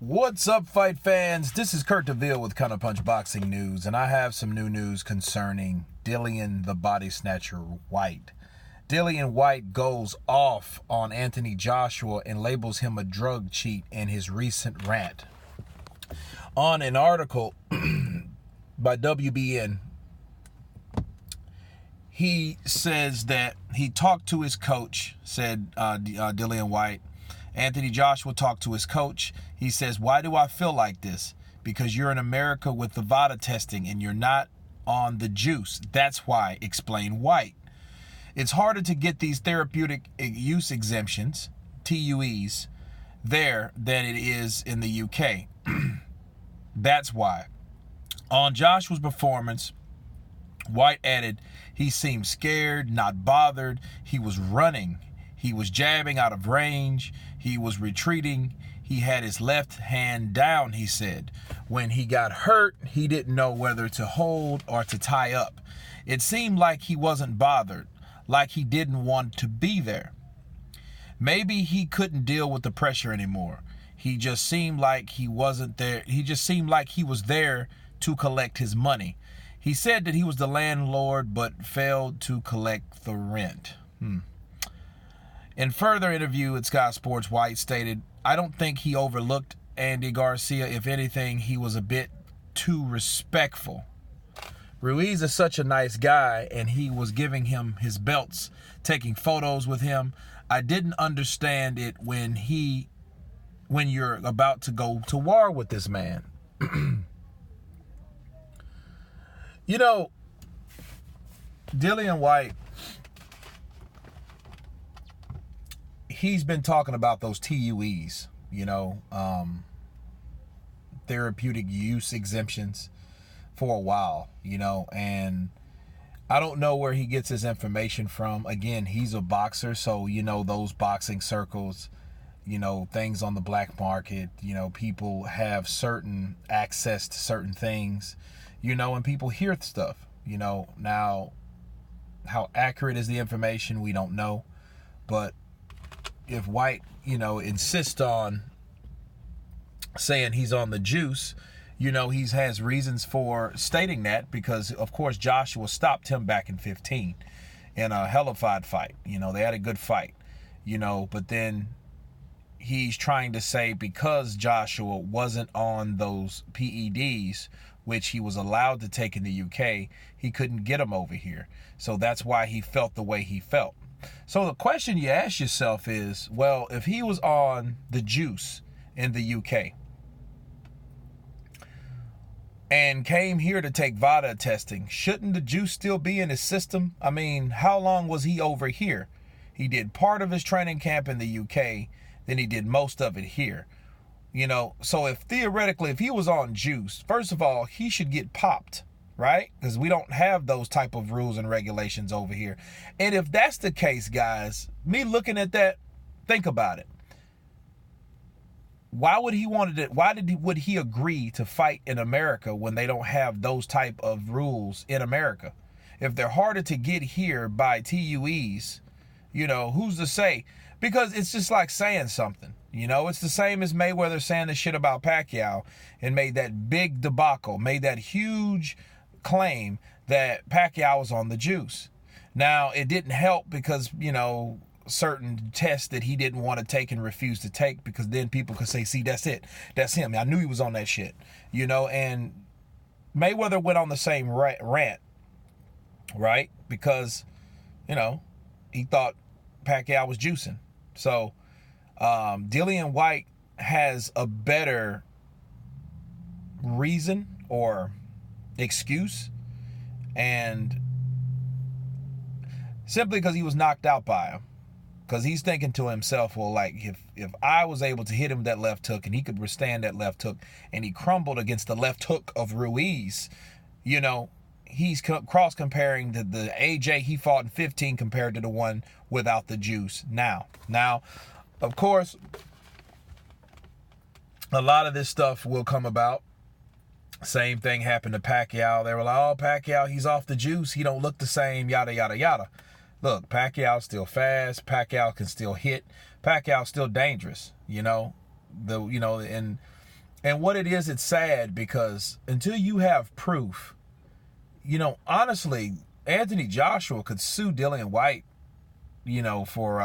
What's up, fight fans? This is Kurt DeVille with Counterpunch Boxing News, and I have some new news concerning Dillian the Body Snatcher Whyte. Dillian Whyte goes off on Anthony Joshua and labels him a drug cheat in his recent rant. On an article by WBN, he says that he talked to his coach, said Dillian Whyte. Anthony Joshua talked to his coach. He says, "Why do I feel like this? Because you're in America with the VADA testing and you're not on the juice. That's why," explained Whyte. "It's harder to get these therapeutic use exemptions, TUEs, there than it is in the UK. That's why." On Joshua's performance, Whyte added, "He seemed scared, not bothered. He was running. He was jabbing out of range. He was retreating. He had his left hand down," he said. "When he got hurt, he didn't know whether to hold or to tie up. It seemed like he wasn't bothered, like he didn't want to be there. Maybe he couldn't deal with the pressure anymore. He just seemed like he wasn't there. He just seemed like he was there to collect his money. He said that he was the landlord but failed to collect the rent." In further interview at Sky Sports, Whyte stated, "I don't think he overlooked Andy Garcia. If anything, he was a bit too respectful. Ruiz is such a nice guy, and he was giving him his belts, taking photos with him. I didn't understand it when you're about to go to war with this man." You know, Dillian Whyte, he's been talking about those TUEs, therapeutic use exemptions, for a while, and I don't know where he gets his information from. Again, he's a boxer, so, those boxing circles, things on the black market, people have certain access to certain things, and people hear stuff, now how accurate is the information, we don't know. But if Whyte, insists on saying he's on the juice, he has reasons for stating that, because of course Joshua stopped him back in 2015 in a hellified fight. They had a good fight, but then he's trying to say because Joshua wasn't on those PEDs, which he was allowed to take in the UK, he couldn't get them over here. So that's why he felt the way he felt. So the question you ask yourself is, well, if he was on the juice in the UK and came here to take VADA testing, shouldn't the juice still be in his system? I mean, how long was he over here? He did part of his training camp in the UK, then he did most of it here. So if theoretically, if he was on juice, first of all, he should get popped, right? Because we don't have those type of rules and regulations over here. And if that's the case, guys, me looking at that, think about it. Why would he wanted it? Would he agree to fight in America when they don't have those type of rules in America? If they're harder to get here by TUEs, who's to say? Because it's just like saying something. It's the same as Mayweather saying the shit about Pacquiao and made that big debacle, made that huge claim that Pacquiao was on the juice. Now, it didn't help because, certain tests that he didn't want to take and refused to take, because then people could say, see, that's it. That's him. I knew he was on that shit, and Mayweather went on the same rant, right? Because, he thought Pacquiao was juicing. So, Dillian Whyte has a better reason or excuse, and simply because he was knocked out by him, because he's thinking to himself, well, like, if I was able to hit him with that left hook and he could withstand that left hook, and he crumbled against the left hook of Ruiz, he's cross comparing the AJ he fought in 15 compared to the one without the juice now. Of course, a lot of this stuff will come about. Same thing happened to Pacquiao. They were like, oh, Pacquiao, he's off the juice. He don't look the same, yada, yada, yada. Look, Pacquiao's still fast. Pacquiao can still hit. Pacquiao's still dangerous, and And what it is, it's sad because until you have proof, you know, honestly, Anthony Joshua could sue Dillian Whyte, you know, for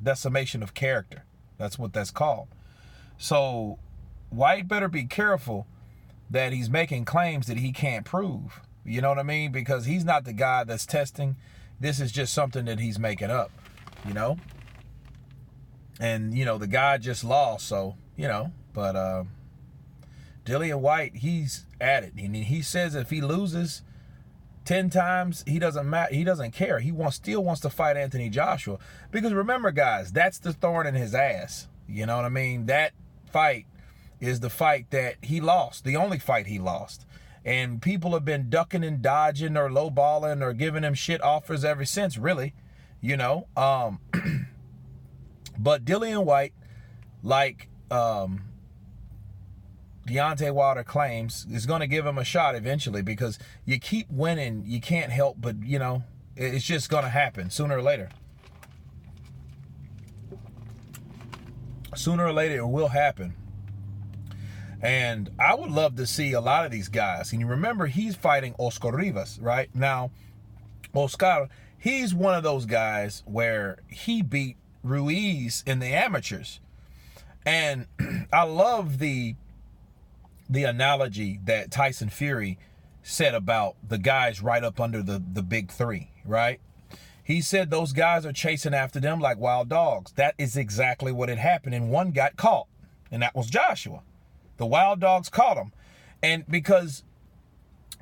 decimation of character. That's what that's called. So Whyte better be careful that he's making claims that he can't prove. You know what I mean? Because he's not the guy that's testing. This is just something that he's making up, you know? And, you know, the guy just lost, so, you know, but Dillian Whyte, he's at it. I mean, he says if he loses 10 times, he doesn't care. He still wants to fight Anthony Joshua. Because remember, guys, that's the thorn in his ass. You know what I mean? That fight is the fight that he lost, the only fight he lost. And people have been ducking and dodging or lowballing or giving him shit offers ever since, really, you know. But Dillian Whyte, like Deontay Wilder claims, is going to give him a shot eventually, because you keep winning, you can't help but, you know, it's just going to happen sooner or later. Sooner or later, it will happen. And I would love to see a lot of these guys. And you remember, he's fighting Oscar Rivas, right? Now, Oscar, he's one of those guys where he beat Ruiz in the amateurs. And I love the analogy that Tyson Fury said about the guys right up under the big three, right? He said those guys are chasing after them like wild dogs. That is exactly what had happened, and one got caught, and that was Joshua. The wild dogs caught him. And because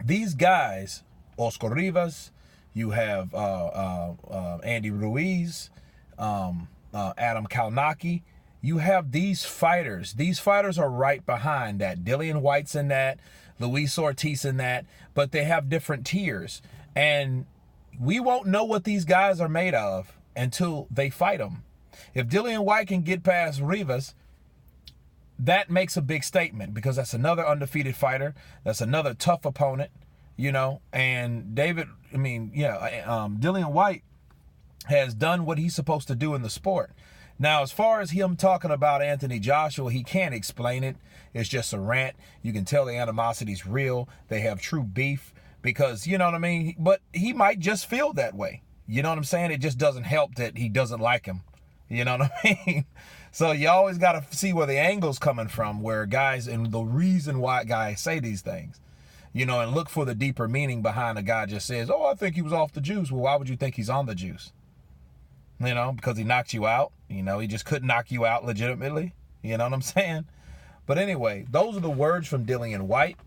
these guys, Oscar Rivas, you have Andy Ruiz, Adam Kalnaki, you have these fighters. These fighters are right behind that. Dillian Whyte's in that, Luis Ortiz in that, but they have different tiers. And we won't know what these guys are made of until they fight them. If Dillian Whyte can get past Rivas, that makes a big statement, because that's another undefeated fighter. That's another tough opponent, you know. And Dillian Whyte has done what he's supposed to do in the sport. Now, as far as him talking about Anthony Joshua, he can't explain it. It's just a rant. You can tell the animosity's real. They have true beef because, you know what I mean? But he might just feel that way. You know what I'm saying? It just doesn't help that he doesn't like him. You know what I mean? So you always got to see where the angle's coming from, where guys, and the reason why guys say these things, you know, and look for the deeper meaning behind a guy just says, oh, I think he was off the juice. Well, why would you think he's on the juice? You know, because he knocked you out. You know, he just couldn't knock you out legitimately. You know what I'm saying? But anyway, those are the words from Dillian Whyte.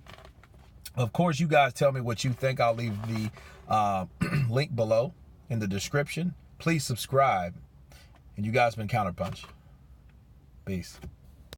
Of course, you guys tell me what you think. I'll leave the link below in the description. Please subscribe. And you guys been Counterpunch. Peace.